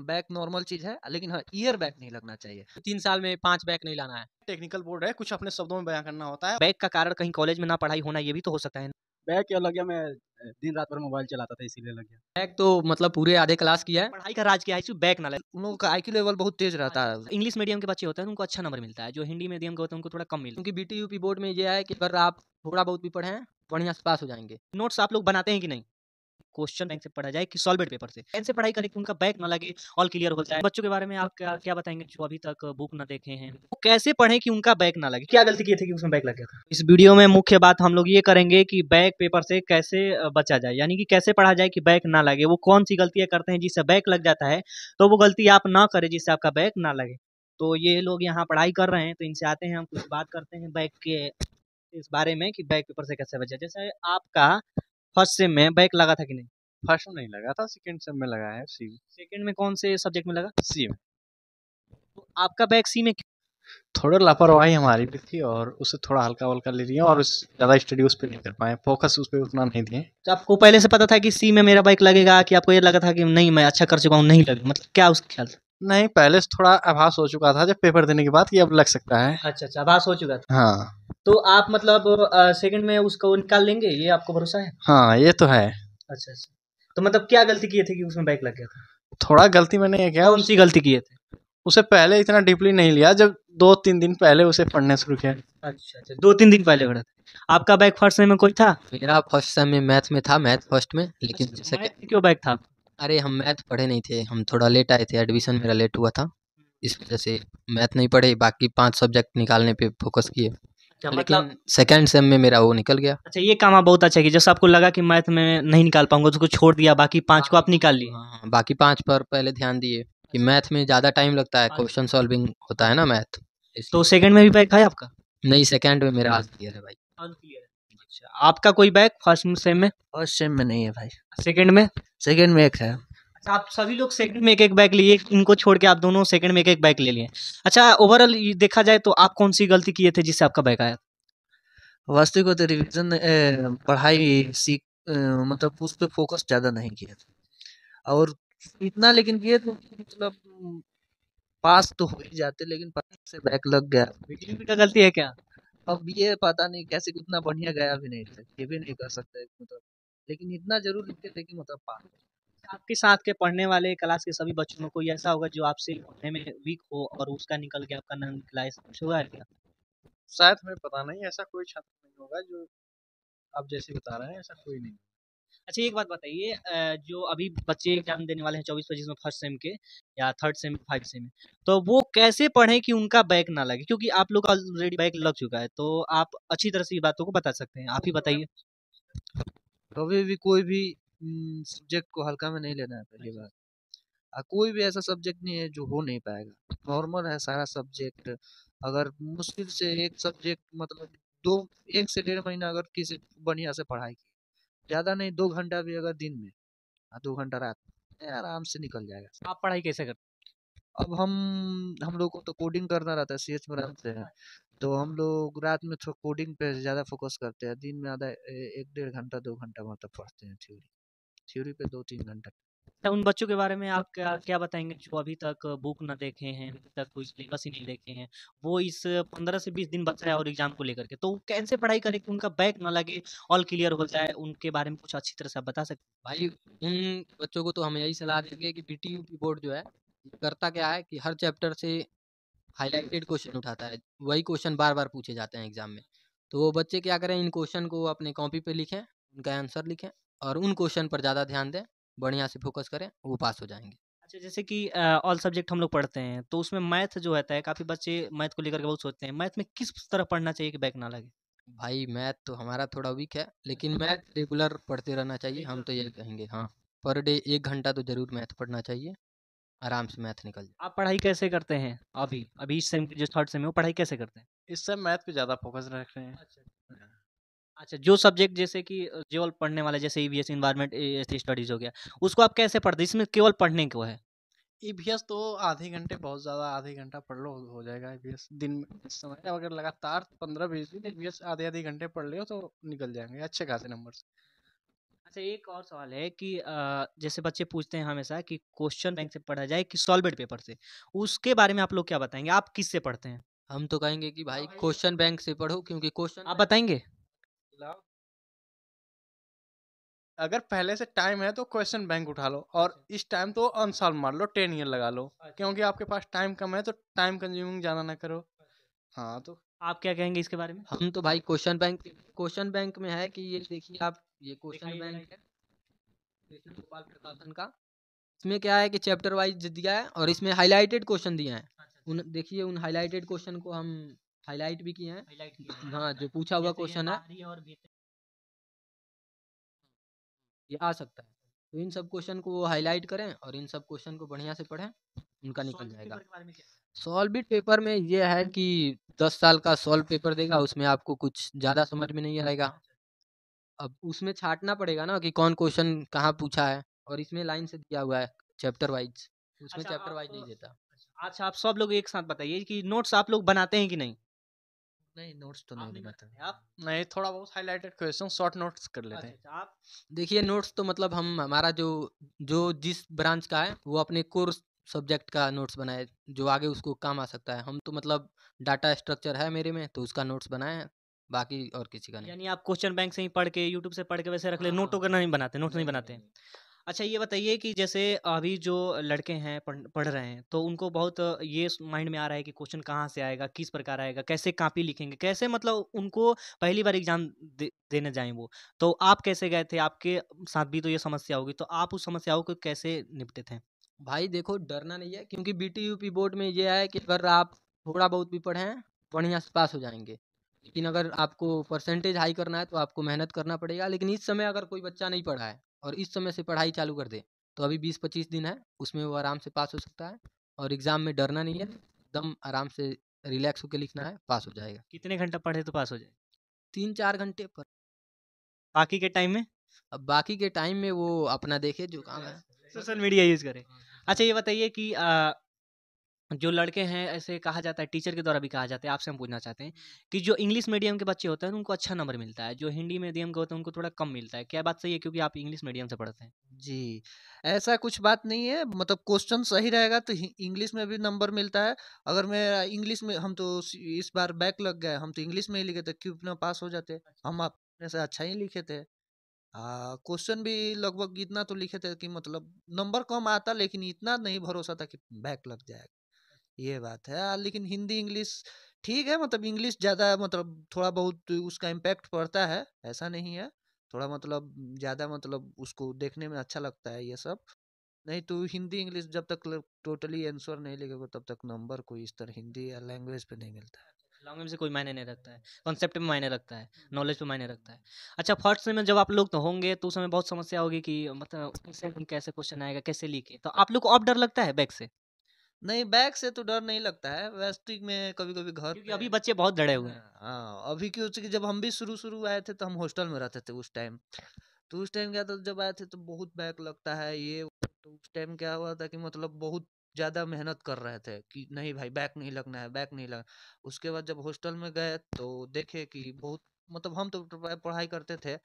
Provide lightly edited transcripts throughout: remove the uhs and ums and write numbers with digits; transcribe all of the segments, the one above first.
Back normal चीज़ है, लेकिन हाँ, ईयर बैक नहीं लगना चाहिए। 3 साल में 5 बैक नहीं लाना है। टेक्निकल बोर्ड है, कुछ अपने शब्दों में बयां करना होता है। बैक का कारण कहीं कॉलेज में ना पढ़ाई होना ये भी तो हो सकता है। बैक क्या लग गया, मैं दिन रात भर मोबाइल चलाता था इसीलिए लग गया। बैक तो मतलब पूरे आधे क्लास किया है। पढ़ाई का राज क्या है सिर्फ बैक ना लगे। उन लोगों का आईक्यू लेवल बहुत तेज रहता है। इंग्लिश मीडियम के बच्चे होते हैं उनको अच्छा नंबर मिलता है, जो हिंदी मीडियम के होते हैं उनको थोड़ा कम मिलता है। क्योंकि बीटी यूपी बोर्ड में ये है कि अगर आप थोड़ा बहुत भी पढ़े हैं बढ़िया से पास हो जाएंगे। नोट्स आप लोग बनाते हैं कि नहीं? क्वेश्चन बैंक से पढ़ा जाए कि सॉल्वेड पेपर से, ऐसे पढ़ाई करें कि उनका बैक ना लगे, ऑल क्लियर हो जाए। बच्चों के बारे में आप क्या क्या बताएंगे जो अभी तक बुक ना देखे हैं, वो कैसे पढ़ें कि उनका बैक ना लगे? क्या गलती किए थे कि उसमें बैक लग गया था? इस वीडियो में मुख्य बात हम लोग ये करेंगे कि बैक पेपर से कैसे बचा जाए, यानी कि कैसे पढ़ा जाए कि बैक ना लगे। वो कौन सी गलतियां करते हैं जिससे बैक लग जाता है, तो वो गलती आप ना करें जिससे आपका बैक ना लगे। तो ये लोग यहाँ पढ़ाई कर रहे हैं, तो इनसे आते हैं, हम कुछ बात करते हैं बैक के इस बारे में कि बैक पेपर से कैसे बचा। जैसे आपका फर्स्ट सेम में बैक लगा था कि नहीं? फर्स्ट में नहीं लगा था, सेकंड सेम में लगा है, सी सेकंड में कौन से सब्जेक्ट में लगा? सी में। तो आपका बैक सी में थोड़ा लापरवाही हमारी भी थी और उसे थोड़ा हल्का वल्का ले लिया और ज़्यादा स्टडी उस पर नहीं कर पाए, फोकस उस पर उतना नहीं दिए। तो आपको पहले से पता था कि सी में मेरा बैक लगेगा, कि आपको ये लगा था कि नहीं मैं अच्छा कर चुका हूँ, नहीं लगे, मतलब क्या उसका ख्याल था? नहीं, पहले से थोड़ा आभास हो चुका था जब पेपर देने के बाद कि अब लग सकता है। अच्छा, आभास हो चुका था। हाँ तो आप मतलब सेकंड में उसको निकाल लेंगे, ये आपको भरोसा है? हाँ, ये तो है। अच्छा। तो मतलब क्या गलती किए थे कि उसमें बैक लग गया था? थोड़ा गलती मैंने ये किया, कौन सी गलती किए थे? उसे पहले इतना डीपली नहीं लिया, जब 2-3 दिन पहले उसे पढ़ने शुरू किया। अच्छा, 2-3 दिन पहले पढ़ा था। आपका बैक फर्स्ट सेम में कोई था? मेरा फर्स्ट सेम में मैथ में था, मैथ फर्स्ट में, लेकिन मैथ में क्यों बैक था? अरे हम मैथ पढ़े नहीं थे, हम थोड़ा लेट आए थे, एडमिशन मेरा लेट हुआ था, इस वजह से मैथ नहीं पढ़े, बाकी 5 सब्जेक्ट निकालने पे फोकस किए। मतलब लेकिन सेकंड सेम में मेरा वो निकल गया। अच्छा, ये काम आप बहुत अच्छा किया। जैसे आपको लगा कि मैथ में नहीं निकाल पाऊंगा तो उसको छोड़ दिया, बाकी 5 को आप निकाल लिए। हाँ हाँ, बाकी 5 पर पहले ध्यान दिए कि मैथ में ज़्यादा टाइम लगता है, क्वेश्चन सॉल्विंग होता है ना मैथ। तो सेकंड में भी बैक है आपका? नहीं, सेकंड में मेरा ऑल क्लियर है भाई। अच्छा, आपका कोई बैक फर्स्ट सेम में? फर्स्ट सेम में नहीं है भाई, सेकंड में? सेकंड में एक है। अच्छा, आप सभी लोग सेकंड में एक बैक लिए, इनको छोड़ के आप दोनों सेकंड में एक बैक ले लिए। अच्छा, ओवरऑल देखा जाए तो आप कौन सी गलती किए थे जिससे आपका बैक आया? वास्तविक में तो रिवीजन पढ़ाई मतलब उस पे फोकस ज़्यादा नहीं किया था, और इतना लेकिन किए तो मतलब पास तो हो ही जाते, लेकिन पास से बैक लग गया। बीटीपी का गलती है क्या? अब ये पता नहीं कैसे उतना बढ़िया गया भी नहीं था, ये भी नहीं कर सकते मतलब, लेकिन इतना जरूर लिखे थे कि मतलब पास। आपके साथ के पढ़ने वाले क्लास के सभी बच्चों में कोई ऐसा होगा जो आपसे पढ़ने में वीक हो और उसका निकल के आपका नाम निकला, ऐसा कुछ हुआ है क्या? शायद हमें पता नहीं, ऐसा कोई छात्र नहीं होगा जो आप जैसे बता रहे हैं, ऐसा कोई नहीं। अच्छा, एक बात बताइए, जो अभी बच्चे एग्जाम देने वाले हैं 24-25 में फर्स्ट सेम के या थर्ड सेम, फाइव सेम में, तो वो कैसे पढ़ें कि उनका बैक ना लगे? क्योंकि आप लोग का ऑलरेडी बैक लग चुका है, तो आप अच्छी तरह से ये बातों को बता सकते हैं, आप ही बताइए। कभी भी कोई भी सब्जेक्ट को हल्का में नहीं लेना है, पहली बात। कोई भी ऐसा सब्जेक्ट नहीं है जो हो नहीं पाएगा, नॉर्मल है सारा सब्जेक्ट। अगर मुश्किल से एक सब्जेक्ट मतलब दो 1 से 1.5 महीना अगर किसी बढ़िया से पढ़ाई की, ज़्यादा नहीं 2 घंटा भी अगर दिन में, 2 घंटा रात में, आराम से निकल जाएगा। आप पढ़ाई कैसे करते अब हम लोग को तो कोडिंग करना रहता है, सीएच में रहते हैं, तो हम लोग रात में थोड़ा कोडिंग पे ज़्यादा फोकस करते हैं, दिन में आधा 1-1.5 घंटा 2 घंटा मतलब पढ़ते हैं थ्योरी, थ्योरी पे 2-3 घंटा। हैं? उन बच्चों के बारे में आप क्या क्या बताएंगे जो अभी तक बुक ना देखे हैं, अभी तक कोई सिलेबस ही नहीं देखे हैं, वो इस 15 से 20 दिन बचा है और एग्जाम को लेकर के, तो वो कैसे पढ़ाई करें कि उनका बैक ना लगे, ऑल क्लियर हो जाए? उनके बारे में कुछ अच्छी तरह से आप बता सकते भाई उन बच्चों को तो हम यही सलाह देंगे कि बीटी यूपी बोर्ड जो है ये करता क्या है कि हर चैप्टर से हाइलाइटेड क्वेश्चन उठाता है, वही क्वेश्चन बार बार पूछे जाते हैं एग्जाम में। तो वो बच्चे क्या करें, इन क्वेश्चन को अपने कॉपी पे लिखें, उनका आंसर लिखें और उन क्वेश्चन पर ज़्यादा ध्यान दें, बढ़िया से फोकस करें, वो पास हो जाएंगे। अच्छा, जैसे कि ऑल सब्जेक्ट हम लोग पढ़ते हैं, तो उसमें मैथ जो होता है, काफ़ी बच्चे मैथ को लेकर के बहुत सोचते हैं, मैथ में किस तरह पढ़ना चाहिए कि बैक ना लगे? भाई मैथ तो हमारा थोड़ा वीक है, लेकिन मैथ रेगुलर पढ़ते रहना चाहिए, हम तो यही कहेंगे। हाँ, पर डे 1 घंटा तो जरूर मैथ पढ़ना चाहिए, आराम से मैथ निकल जाए। आप पढ़ाई कैसे करते हैं अभी अभी इस सेम जो थर्ड सेम है, वो पढ़ाई कैसे करते हैं? इस सब मैथ पे ज़्यादा फोकस रख रहे हैं। अच्छा, जो सब्जेक्ट जैसे कि केवल पढ़ने वाला, जैसे ईवीएस इन्वायरमेंट स्टडीज हो गया, उसको आप कैसे पढ़ते हैं? इसमें केवल पढ़ने को है? ईवीएस तो आधे घंटे, बहुत ज़्यादा आधे घंटा पढ़ लो हो जाएगा ईवीएस दिन में। इस समय अगर लगातार 15-20 दिन ईवीएस आधे आधे घंटे पढ़ लियो तो निकल जाएंगे अच्छे खासे नंबर से। अच्छा, एक और सवाल है कि जैसे बच्चे पूछते हैं हमेशा कि क्वेश्चन बैंक से पढ़ा जाए कि सॉल्वेड पेपर से, उसके बारे में आप लोग क्या बताएँगे? आप किससे पढ़ते हैं? हम तो कहेंगे कि भाई क्वेश्चन बैंक से पढ़ो, क्योंकि क्वेश्चन आप बताएँगे? अगर पहले से टाइम है तो क्वेश्चन बैंक उठा लो, और इस टाइम तो अनसॉल्व मार लो, 10 ईयर लगा लो, क्योंकि आपके पास टाइम कम है तो टाइम कंज्यूमिंग ज़्यादा ना करो। हाँ, तो आप क्या कहेंगे इसके बारे में? हम तो भाई क्वेश्चन बैंक में है कि ये देखिए आप, ये क्वेश्चन दिखाइए बैंक लाइट। है कृष्ण गोपाल प्रकाशन का। इसमें क्या है कि चैप्टर वाइज दिया है और इसमें हाइलाइटेड क्वेश्चन दिए हैं। उन देखिए उन हाइलाइटेड क्वेश्चन को हम हाईलाइट भी किए हैं। हाइलाइट किया है। हाँ, जो पूछा हुआ जैसे ये क्वेश्चन है बाहरी और भीतर। ये आ सकता है, तो इन सब क्वेश्चन को वो हाईलाइट करें और इन सब क्वेश्चन को बढ़िया से पढ़ें, उनका निकल सॉल्वेड जाएगा। पेपर के बारे में क्या? सॉल्विट पेपर में ये है कि 10 साल का सॉल्व पेपर देगा, उसमें आपको कुछ ज़्यादा समझ में नहीं आएगा। अब उसमें छाँटना पड़ेगा ना कि कौन क्वेश्चन कहाँ पूछा है, और इसमें लाइन से दिया हुआ है चैप्टर वाइज, उसमें अच्छा, चैप्टर वाइज आप नहीं देता। अच्छा, आप सब लोग एक साथ बताइए कि नोट्स आप लोग बनाते हैं कि नहीं? नहीं, नोट्स तो आप नहीं नहीं बनाता। बनाते हैं, आप? नहीं, थोड़ा बहुत हाइलाइटेड क्वेश्चन शॉर्ट नोट्स कर लेते अच्छा, हैं। अच्छा, आप? देखिए नोट्स तो मतलब हम हमारा जो जो जिस ब्रांच का है वो अपने कोर्स सब्जेक्ट का नोट्स बनाए, जो आगे उसको काम आ सकता है। हम तो मतलब डाटा स्ट्रक्चर है मेरे में, तो उसका नोट्स बनाए हैं, बाकी और किसी का नहीं। यानी आप क्वेश्चन बैंक से ही पढ़ के, यूट्यूब से पढ़ के वैसे रख ले, हाँ, नोट हाँ। वगैरह नहीं बनाते, नोट्स नहीं नहीं, बनाते नहीं, हैं? नहीं। अच्छा, ये बताइए कि जैसे अभी जो लड़के हैं पढ़ रहे हैं, तो उनको बहुत ये माइंड में आ रहा है कि क्वेश्चन कहाँ से आएगा, किस प्रकार आएगा, कैसे कॉपी लिखेंगे, कैसे मतलब उनको पहली बार एग्जाम देने जाएं वो। तो आप कैसे गए थे? आपके साथ भी तो ये समस्या होगी, तो आप उस समस्याओं को कैसे निपटे थे? भाई देखो डरना नहीं है, क्योंकि बीटीयूपी बोर्ड में ये है कि अगर आप थोड़ा बहुत भी पढ़े हैं बढ़िया से पास हो जाएंगे। लेकिन अगर आपको परसेंटेज हाई करना है तो आपको मेहनत करना पड़ेगा। लेकिन इस समय अगर कोई बच्चा नहीं पढ़ा है और इस समय से पढ़ाई चालू कर दे, तो अभी 20-25 दिन है, उसमें वो आराम से पास हो सकता है। और एग्ज़ाम में डरना नहीं है, एकदम आराम से रिलैक्स होकर लिखना है, पास हो जाएगा। कितने घंटा पढ़े तो पास हो जाए? 3-4 घंटे पर। बाकी के टाइम में अब बाकी के टाइम में वो अपना देखे जो काम है। सोशल मीडिया यूज करें। अच्छा, ये बताइए कि जो लड़के हैं, ऐसे कहा जाता है, टीचर के द्वारा भी कहा जाता है, आपसे हम पूछना चाहते हैं कि जो इंग्लिश मीडियम के बच्चे होते हैं उनको अच्छा नंबर मिलता है, जो हिंदी मीडियम के होते हैं उनको थोड़ा कम मिलता है। क्या बात सही है? क्योंकि आप इंग्लिश मीडियम से पढ़ते हैं। जी, ऐसा कुछ बात नहीं है, मतलब क्वेश्चन सही रहेगा तो इंग्लिश में भी नंबर मिलता है। अगर मेरा इंग्लिश में, हम तो इस बार बैक लग गए, हम तो इंग्लिश में ही लिखे थे, क्यों ना पास हो जाते, हम अपने से अच्छा ही लिखे थे। क्वेश्चन भी लगभग इतना तो लिखे थे कि मतलब नंबर कम आता, लेकिन इतना नहीं भरोसा था कि बैक लग जाएगा, ये बात है। लेकिन हिंदी इंग्लिश ठीक है, मतलब इंग्लिश ज़्यादा, मतलब थोड़ा बहुत उसका इम्पैक्ट पड़ता है, ऐसा नहीं है। थोड़ा मतलब ज़्यादा, मतलब उसको देखने में अच्छा लगता है ये सब। नहीं तो हिंदी इंग्लिश जब तक टोटली आंसर नहीं लिखोगे तब तक नंबर कोई इस तरह हिंदी या लैंग्वेज पे नहीं मिलता है। लैंग्वेज से कोई मायने नहीं रखता है, कॉन्सेप्ट में मायने रखता है, नॉलेज पे मायने रखता है। अच्छा, फर्स्ट में जब आप लोग तो होंगे तो उस समय बहुत समस्या होगी कि मतलब कैसे क्वेश्चन आएगा, कैसे लिखे, तो आप लोग को अब डर लगता है बैक से? नहीं, बैग से तो डर नहीं लगता है, वैसे में कभी कभी घर क्योंकि पे। अभी बच्चे बहुत डरे हुए हैं। हाँ, अभी क्यों कि जब हम भी शुरू शुरू आए थे तो हम हॉस्टल में रहते थे उस टाइम। तो उस टाइम क्या था, जब आए थे तो बहुत बैक लगता है ये तो उस टाइम क्या हुआ था कि मतलब बहुत ज़्यादा मेहनत कर रहे थे कि नहीं भाई बैक नहीं लगना है, बैक नहीं लगना। उसके बाद जब हॉस्टल में गए तो देखे कि बहुत, मतलब हम तो पढ़ाई करते थे,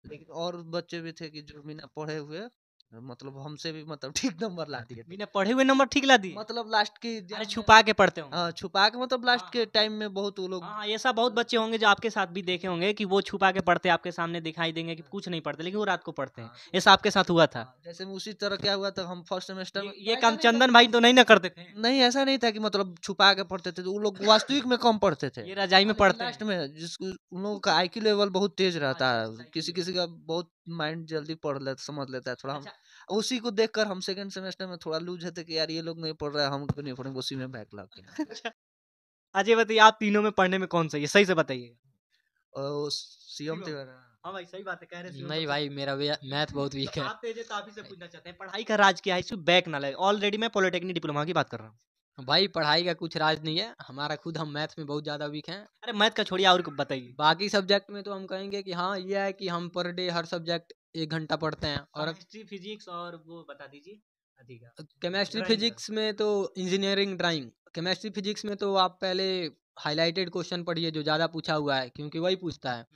लेकिन और बच्चे भी थे कि जो बिना पढ़े हुए, मतलब हमसे भी मतलब ठीक नंबर ला दिए थे। बिना पढ़े हुए नंबर ठीक ला दिए? मतलब लास्ट की अरे, एग्जाम में, छुपा के पढ़ते होंगे। हाँ छुपा के, मतलब लास्ट हाँ, के हाँ। टाइम में बहुत वो लोग। हाँ, ऐसा बहुत बच्चे होंगे जो आपके साथ भी देखे होंगे कि वो छुपा के पढ़ते, आपके सामने दिखाई देंगे कि कुछ नहीं पढ़ते, लेकिन वो रात को पढ़ते हैं। ऐसा आपके साथ हुआ था? जैसे में उसी तरह क्या हुआ था, हम फर्स्ट सेमेस्टर में ये ऐसा काम नहीं था चंदन भाई तो नहीं ना करते थे? नहीं ऐसा नहीं था कि मतलब छुपा के पढ़ते थे, तो वो लोग वास्तविक में कम पढ़ते थे। ये रजाई में लेकिन पढ़ते लास्ट हैं। में जिसको उन लोगों का आईक्यू लेवल बहुत तेज रहता अच्छा, है, अच्छा, किसी IQ किसी का बहुत माइंड जल्दी पढ़ लेता, समझ लेता है थोड़ा। हम अच्छा, उसी को देखकर हम सेकंड सेमेस्टर में थोड़ा लूज है कि यार ये लोग नहीं पढ़ रहा है, हम क्यों नहीं पढ़ेंगे, उसी में बैक लग गया। अच्छा। अच्छा, ये बताइए आप तीनों में पढ़ने में कौन सही है? सही से बताइए। और सीएम तिवारी। हाँ भाई, सही बात है, कह रहे शिवम नहीं सबसे भाई, मेरा मैथ बहुत वीक तो है। आप तेज है, तो आप ही से पूछना चाहते हैं, पढ़ाई का राज क्या है, इसमें बैक ना लगे। ऑलरेडी मैं पॉलिटेक्निक डिप्लोमा की बात कर रहा हूँ। भाई पढ़ाई का कुछ राज नहीं है हमारा, खुद हम मैथ में बहुत ज़्यादा वीक हैं। अरे मैथ का छोड़िए, और बताइए। बाकी सब्जेक्ट में तो हम कहेंगे कि हाँ ये है कि हम पर डे हर सब्जेक्ट 1 घंटा पढ़ते हैं। और हिस्ट्री, फिजिक्स और वो बता दीजिए। अधिक केमिस्ट्री ड्राइंग का। फिजिक्स में तो इंजीनियरिंग ड्राइंग, केमिस्ट्री फिजिक्स में तो आप पहले हाइलाइटेड क्वेश्चन पढ़िए जो ज़्यादा पूछा हुआ है, क्योंकि वही पूछता है।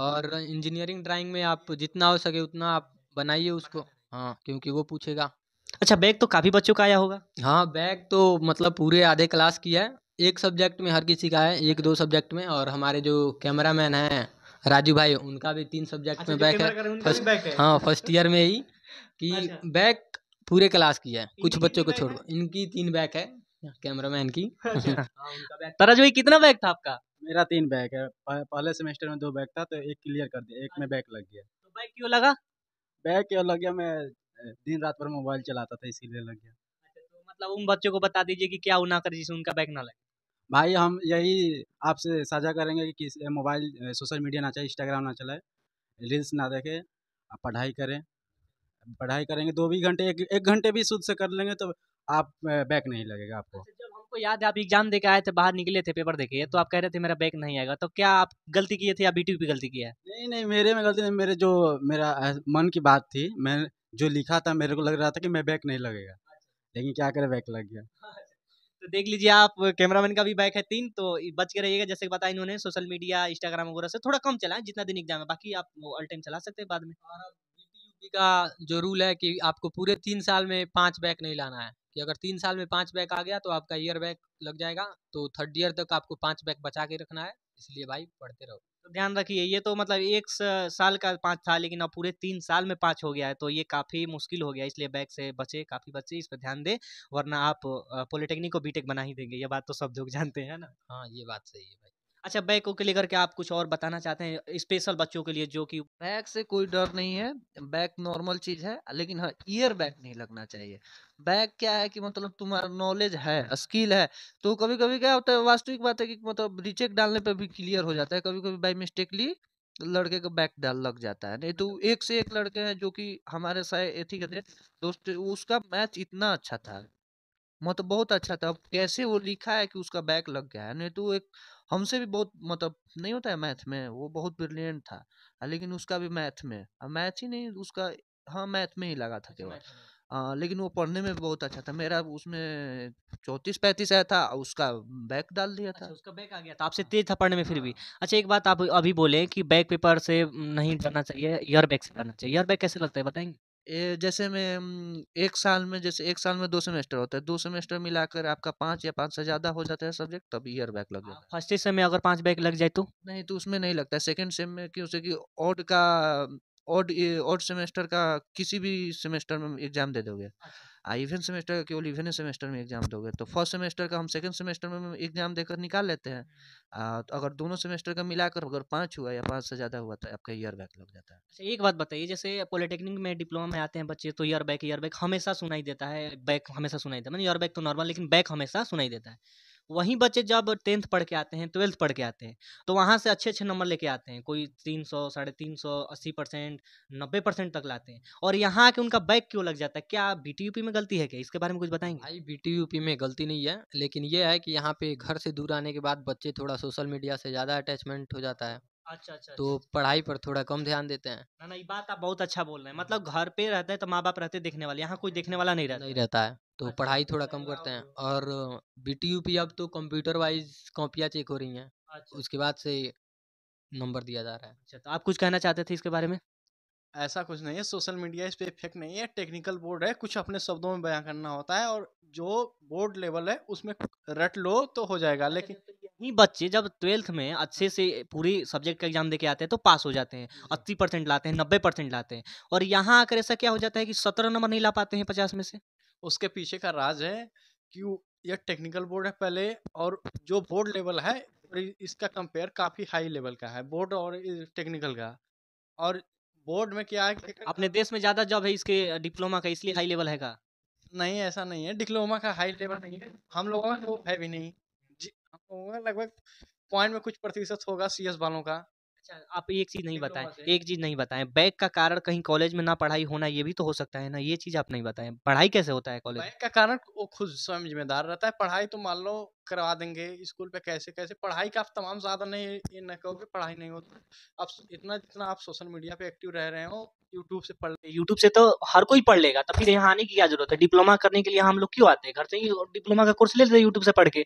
और इंजीनियरिंग ड्राइंग में आप जितना हो सके उतना आप बनाइए उसको। हाँ, क्योंकि वो पूछेगा। अच्छा, बैक तो काफ़ी बच्चों का आया होगा? हाँ, बैक तो मतलब पूरे आधे क्लास की है। एक सब्जेक्ट में हर किसी का है, 1-2 सब्जेक्ट में। और हमारे जो कैमरामैन हैं राजू भाई, उनका भी 3 सब्जेक्ट अच्छा, में जो बैक है। कैमरा कर रहे हैं उनका भी बैक है? हाँ, फर्स्ट ईयर में ही कि अच्छा। बैक पूरे क्लास की है, कुछ इनकी बच्चों 3 को बैक छोड़ है? इनकी 3 बैक है कैमरामैन की। अच्छा। हाँ, उनका बैक ताराज भाई कितना बैक था आपका? मेरा 3 बैक है। पहले सेमेस्टर में 2 बैक था तो 1 क्लियर कर दिया, 1 में बैक लग गया। तो बैक क्यों लगा? बैक क्यों लग गया, मैं दिन रात भर मोबाइल चलाता था इसीलिए लग गया। अच्छा, तो मतलब उन बच्चों को बता दीजिए कि क्या वो ना करे जिससे उनका बैक ना लगे। भाई हम यही आपसे साझा करेंगे कि मोबाइल सोशल मीडिया ना चलाए, इंस्टाग्राम ना चलाए, रील्स ना देखें, पढ़ाई करें। पढ़ाई करेंगे 2 भी घंटे, 1 घंटे भी शुद्ध से कर लेंगे तो आप बैक नहीं लगेगा आपको। अच्छा, जब हमको याद है आप एग्जाम दे के आए थे, बाहर निकले थे पेपर देके, तो आप कह रहे थे मेरा बैक नहीं आएगा, तो क्या आप गलती किए थे या बीटीयू पे गलती किया है? नहीं, नहीं मेरे में गलती नहीं, मेरा मन की बात थी। मैं जो लिखा था मेरे को लग रहा था कि मैं बैक नहीं लगेगा, लेकिन क्या करें बैक लग गया। तो देख लीजिए आप, कैमरामैन का भी बैक है 3, तो बच के रहिएगा। जैसे बताया इन्होंने, सोशल मीडिया इंस्टाग्राम वगैरह से थोड़ा कम चलाएं जितना दिन एग्जाम है, बाकी आप वो ऑल टाइम चला सकते हैं बाद में। और अब बीटीयूपी का जो रूल है कि आपको पूरे 3 साल में 5 बैक नहीं लाना है, कि अगर 3 साल में 5 बैक आ गया तो आपका ईयर बैक लग जाएगा। तो 3rd ईयर तक आपको 5 बैक बचा के रखना है, इसलिए भाई पढ़ते रहो। तो ध्यान रखिए, ये तो मतलब एक साल का 5 था, लेकिन अब पूरे 3 साल में 5 हो गया है, तो ये काफ़ी मुश्किल हो गया, इसलिए बैक से बचे काफ़ी बच्चे, इस पर ध्यान दें, वरना आप पॉलिटेक्निक को बीटेक बना ही देंगे, ये बात तो सब लोग जानते हैं ना। हाँ, ये बात सही है भाई। अच्छा, बैक को लेकर के आप कुछ और बताना चाहते हैं स्पेशल बच्चों के लिए जो कि बैक से कोई डर नहीं है। बैक नॉर्मल चीज है, लेकिन हाँ ईयर बैक नहीं लगना चाहिए। बैक क्या है कि मतलब तुम्हारा नॉलेज है, स्किल है, तो कभी कभी क्या होता है, वास्तविक बात है कि मतलब रीचेक डालने पे भी क्लियर हो जाता है, कभी कभी बाई मिस्टेकली लड़के का बैक डाल लग जाता है। नहीं तो एक से एक लड़के हैं जो कि हमारे साथ एथी के थे दोस्त, उसका मैथ इतना अच्छा था, मतलब बहुत अच्छा था। अब कैसे वो लिखा है कि उसका बैक लग गया है, नहीं तो एक हमसे भी बहुत मतलब नहीं होता है मैथ में, वो बहुत ब्रिलियंट था। लेकिन उसका भी मैथ में, मैथ ही नहीं उसका, हाँ मैथ में ही लगा था केवल। लेकिन वो पढ़ने में भी बहुत अच्छा था। मेरा उसमें 34-35 आया था, उसका बैक डाल दिया अच्छा, था। उसका बैक आ गया था, आपसे तेज था पढ़ने में फिर भी। अच्छा, एक बात आप अभी बोले कि बैक पेपर से नहीं डरना चाहिए, ईयर बैक से डरना चाहिए। ईयर बैक कैसे लगता है बताएंगे? जैसे में एक साल में, जैसे एक साल में 2 सेमेस्टर होता है, 2 सेमेस्टर मिलाकर आपका 5 या 5 से ज्यादा हो जाता है सब्जेक्ट, तब ईयर बैक लग जाता है। फर्स्ट सेम में अगर 5 बैक लग जाए तो? नहीं तो उसमें नहीं लगता है। सेकंड सेम में क्यों से कि ऑड का, ऑड सेमेस्टर का किसी भी सेमेस्टर में एग्जाम दे दोगे। इवन सेमेस्टर का केवल इवन सेमेस्टर में एग्जाम दोगे, तो फर्स्ट सेमेस्टर का हम सेकंड सेमेस्टर में एग्जाम देकर निकाल लेते हैं। तो अगर दोनों सेमेस्टर का मिलाकर अगर 5 हुआ या 5 से ज़्यादा हुआ तो आपका ईयर बैक लग जाता है। अच्छा, एक बात बताइए, जैसे पॉलिटेक्निक में डिप्लोमा में आते हैं बच्चे, तो ईयर बैक हमेशा सुनाई देता है, बैक हमेशा सुनाई देता है, मतलब ईयर बैक तो नॉर्मल, लेकिन बैक हमेशा सुनाई देता है। वहीं बच्चे जब 10th पढ़ के आते हैं, 12th पढ़ के आते हैं, तो वहाँ से अच्छे-अच्छे नंबर लेके आते हैं, कोई 300, 350, 80%, 90% तक लाते हैं, और यहाँ आके उनका बैक क्यों लग जाता है? क्या बीटीयूपी में गलती है क्या? इसके बारे में कुछ बताएंगे? भाई बीटीयूपी में गलती नहीं है, लेकिन ये है कि यहाँ पे घर से दूर आने के बाद बच्चे थोड़ा सोशल मीडिया से ज़्यादा अटैचमेंट हो जाता है, अच्छा, अच्छा, तो अच्छा। पढ़ाई पर थोड़ा कम ध्यान देते हैं। ना, ना, ये बात आप बहुत अच्छा बोल रहे हैं, मतलब घर पे रहते हैं तो माँ-बाप रहते हैं देखने वाले, यहाँ कोई देखने वाला नहीं रहता नहीं है। रहता है, तो अच्छा। पढ़ाई थोड़ा कम करते हैं। और बीटीयूपी अब तो कंप्यूटर वाइज कॉपियाँ चेक हो रही हैं, अच्छा, उसके बाद से नंबर दिया जा रहा है। अच्छा, तो आप कुछ कहना चाहते थे इसके बारे में? ऐसा कुछ नहीं है, सोशल मीडिया इस पे इफेक्ट नहीं है, टेक्निकल बोर्ड है, कुछ अपने शब्दों में बयां करना होता है, और जो बोर्ड लेवल है उसमें रट लो तो हो जाएगा। लेकिन यही बच्चे जब 12th में अच्छे से पूरी सब्जेक्ट का एग्जाम देके आते हैं तो पास हो जाते हैं, 80% लाते हैं, 90% लाते हैं, और यहाँ आकर ऐसा क्या हो जाता है कि 17 नंबर नहीं ला पाते हैं 50 में से? उसके पीछे का राज है कि यह टेक्निकल बोर्ड है पहले, और जो बोर्ड लेवल है और इसका कंपेयर काफी हाई लेवल का है, बोर्ड और टेक्निकल का। और बोर्ड में क्या है कि अपने देश में ज़्यादा जॉब है इसके डिप्लोमा का, इसलिए हाई लेवल है का? नहीं, ऐसा नहीं है, डिप्लोमा का हाई लेवल नहीं है, हम लोगों का तो है भी नहीं जी। हम लोगों का लगभग पॉइंट में कुछ प्रतिशत होगा सीएस वालों का। अच्छा, आप एक चीज़ नहीं बताएं, डिप्लोमा से एक चीज़ नहीं बताएं, बैक का कारण कहीं कॉलेज में ना पढ़ाई होना, ये भी तो हो सकता है ना, ये चीज़ आप नहीं बताएं, पढ़ाई कैसे होता है कॉलेज में? बैंक का कारण वो खुद स्वयं जिम्मेदार रहता है। पढ़ाई तो मान लो करवा देंगे स्कूल पे, कैसे कैसे पढ़ाई का आप तमाम साधन नहीं, ये न कहो कि पढ़ाई नहीं होती। अब इतना जितना आप सोशल मीडिया पे एक्टिव रह रहे हो, यूट्यूब से पढ़ यूट्यूब से तो हर कोई पढ़ लेगा, तो फिर यहाँ आने की क्या जरूरत है? डिप्लोमा करने के लिए हम लोग क्यों आते हैं? घर से ही डिप्लोमा का कोर्स ले लेते हैं यूट्यूब से पढ़ के।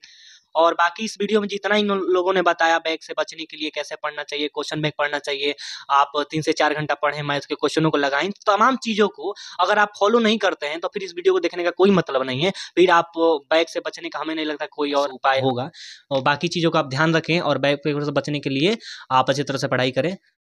और बाकी इस वीडियो में जितना इन लोगों ने बताया बैक से बचने के लिए कैसे पढ़ना चाहिए, क्वेश्चन बैंक पढ़ना चाहिए, आप 3 से 4 घंटा पढ़ें, मैथ के क्वेश्चनों को लगाएं, तमाम चीज़ों को अगर आप फॉलो नहीं करते हैं तो फिर इस वीडियो को देखने का कोई मतलब नहीं है। फिर आप बैक से बचने का हमें नहीं लगता कोई और उपाय होगा। और बाकी चीज़ों का आप ध्यान रखें और बैक पेपर से बचने के लिए आप अच्छी तरह से पढ़ाई करें।